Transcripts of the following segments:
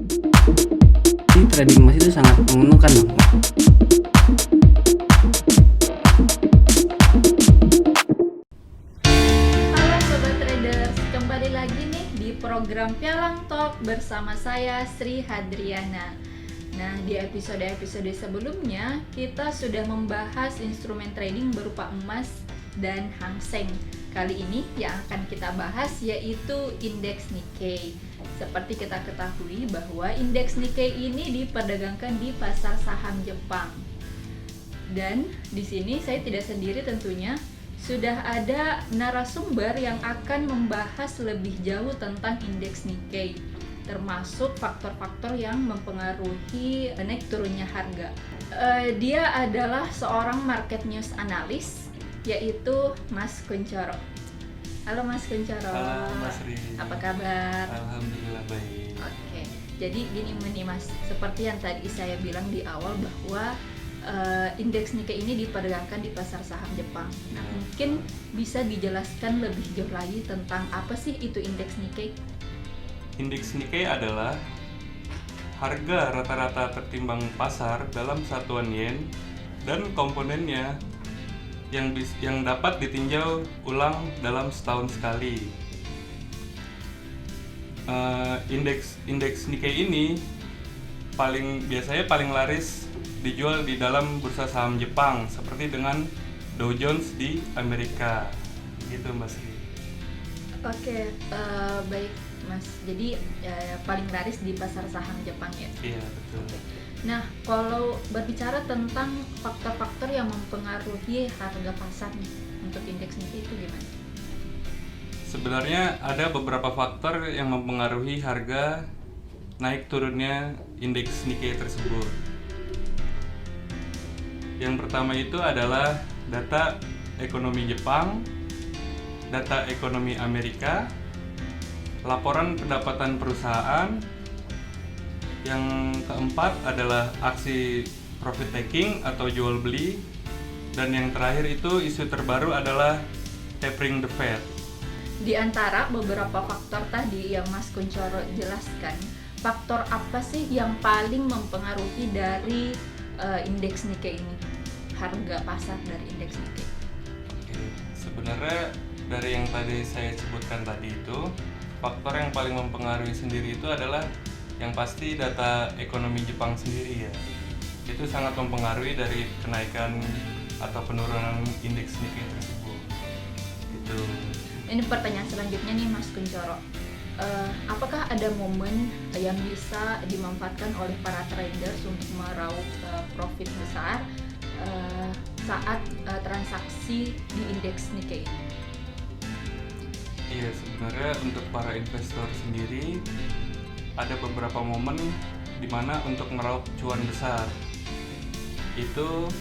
Jadi trading emas itu sangat menguntungkan dong. Halo Sobat Traders, kembali lagi nih di program Pialang Talk bersama saya Sri Hadriana. Nah, di episode-episode sebelumnya kita sudah membahas instrumen trading berupa emas dan Hang Seng. Kali ini yang akan kita bahas yaitu indeks Nikkei. Seperti kita ketahui bahwa indeks Nikkei ini diperdagangkan di pasar saham Jepang. Dan di sini saya tidak sendiri tentunya, sudah ada narasumber yang akan membahas lebih jauh tentang indeks Nikkei, termasuk faktor-faktor yang mempengaruhi naik turunnya harga. Dia adalah seorang market news analyst, yaitu Mas Kuncoro. Halo Mas Kuncoro. Halo Mas Ri. Apa kabar? Alhamdulillah baik. Oke, jadi gini nih Mas, seperti yang tadi saya bilang di awal bahwa indeks Nikkei ini diperdagangkan di pasar saham Jepang. Nah, mungkin bisa dijelaskan lebih jauh lagi tentang apa sih itu indeks Nikkei? Indeks Nikkei adalah harga rata-rata tertimbang pasar dalam satuan yen dan komponennya yang dapat ditinjau ulang dalam setahun sekali. Indeks Nikkei ini biasanya paling laris dijual di dalam bursa saham Jepang seperti dengan Dow Jones di Amerika, gitu Mas Ri. Oke, baik Mas. Jadi paling laris di pasar saham Jepang ya? Iya betul. Nah, kalau berbicara tentang faktor-faktor yang mempengaruhi harga pasar nih untuk indeks Nikkei itu gimana? Sebenarnya ada beberapa faktor yang mempengaruhi harga naik turunnya indeks Nikkei tersebut. Yang pertama itu adalah data ekonomi Jepang, data ekonomi Amerika, laporan pendapatan perusahaan. Yang keempat adalah aksi profit taking atau jual beli, dan yang terakhir itu isu terbaru adalah tapering the Fed. Di antara beberapa faktor tadi yang Mas Kuncoro jelaskan, faktor apa sih yang paling mempengaruhi dari indeks Nikkei ini, harga pasar dari indeks Nikkei? Oke, sebenarnya dari yang tadi saya sebutkan tadi itu, faktor yang paling mempengaruhi sendiri itu adalah yang pasti data ekonomi Jepang sendiri ya. Itu sangat mempengaruhi dari kenaikan atau penurunan indeks Nikkei tersebut. Itu. Ini pertanyaan selanjutnya nih Mas Kuncoro. Apakah ada momen yang bisa dimanfaatkan oleh para traders untuk meraup profit besar saat transaksi di indeks Nikkei? Iya, sebenarnya untuk para investor sendiri ada beberapa momen di mana untuk meraup cuan besar. Itu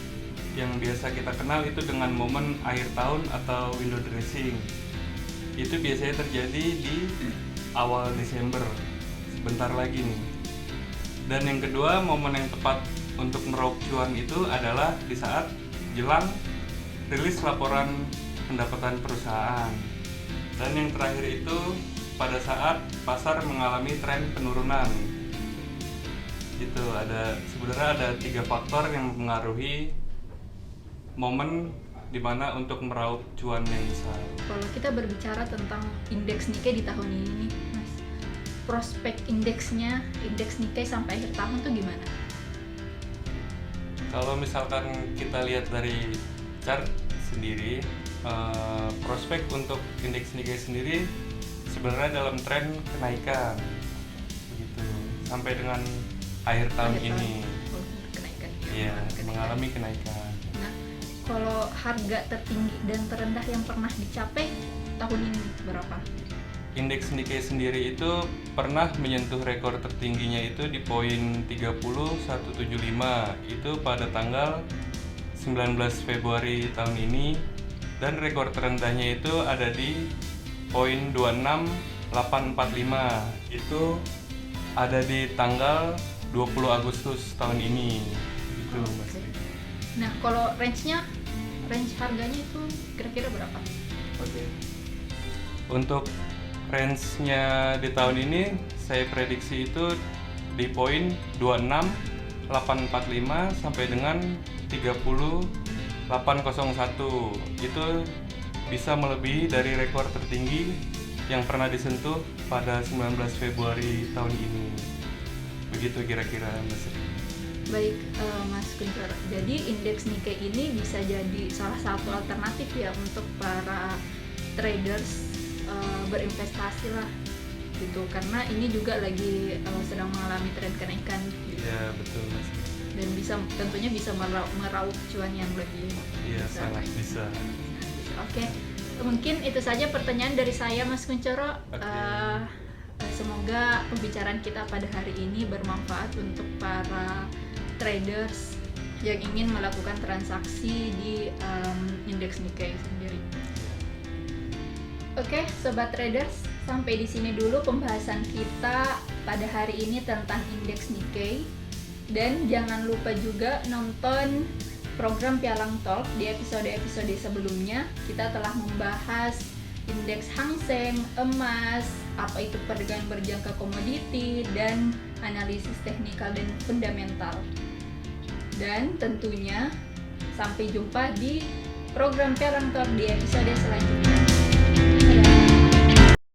yang biasa kita kenal itu dengan momen akhir tahun atau window dressing. Itu biasanya terjadi di awal Desember, sebentar lagi nih. Dan yang kedua, momen yang tepat untuk meraup cuan itu adalah di saat jelang rilis laporan pendapatan perusahaan. Dan yang terakhir itu pada saat pasar mengalami tren penurunan. Itu sebenarnya ada 3 faktor yang mempengaruhi momen di mana untuk meraup cuan yang besar. Kalau kita berbicara tentang indeks Nikkei di tahun ini nih, Mas, prospek indeks Nikkei sampai akhir tahun tuh gimana? Kalau misalkan kita lihat dari chart sendiri, prospek untuk indeks Nikkei sendiri sebenarnya dalam tren kenaikan, begitu, sampai dengan akhir tahun ini. Kenaikan. Iya, mengalami kenaikan. Nah, kalau harga tertinggi dan terendah yang pernah dicapai tahun ini berapa? Indeks Nikkei sendiri itu pernah menyentuh rekor tertingginya itu di poin 30.175 itu pada tanggal 19 Februari tahun ini, dan rekor terendahnya itu ada di poin 26.845 itu ada di tanggal 20 Agustus tahun ini. Itu Mas. Nah, kalau range harganya itu kira-kira berapa? Oke. Untuk range-nya di tahun ini saya prediksi itu di poin 26845 sampai dengan 30801. Itu bisa melebihi dari rekor tertinggi yang pernah disentuh pada 19 Februari tahun ini. Begitu kira-kira Mas Ri. Baik, Mas Kuncoro. Jadi indeks Nikkei ini bisa jadi salah satu alternatif ya untuk para traders berinvestasi lah gitu, karena ini juga lagi sedang mengalami tren kenaikan gitu. Ya betul Mas. Dan tentunya bisa meraup cuan yang lebih Iya, besar. sangat bisa. Oke, mungkin itu saja pertanyaan dari saya Mas Kuncoro. Oke. Semoga pembicaraan kita pada hari ini bermanfaat untuk para traders yang ingin melakukan transaksi di indeks Nikkei sendiri. Oke, sobat traders, sampai di sini dulu pembahasan kita pada hari ini tentang indeks Nikkei. Dan jangan lupa juga nonton program Pialang Talk di episode-episode sebelumnya. Kita telah membahas indeks Hang Seng, emas, apa itu perdagangan berjangka komoditi, dan analisis teknikal dan fundamental. Dan tentunya sampai jumpa di program Pialang Talk di episode selanjutnya.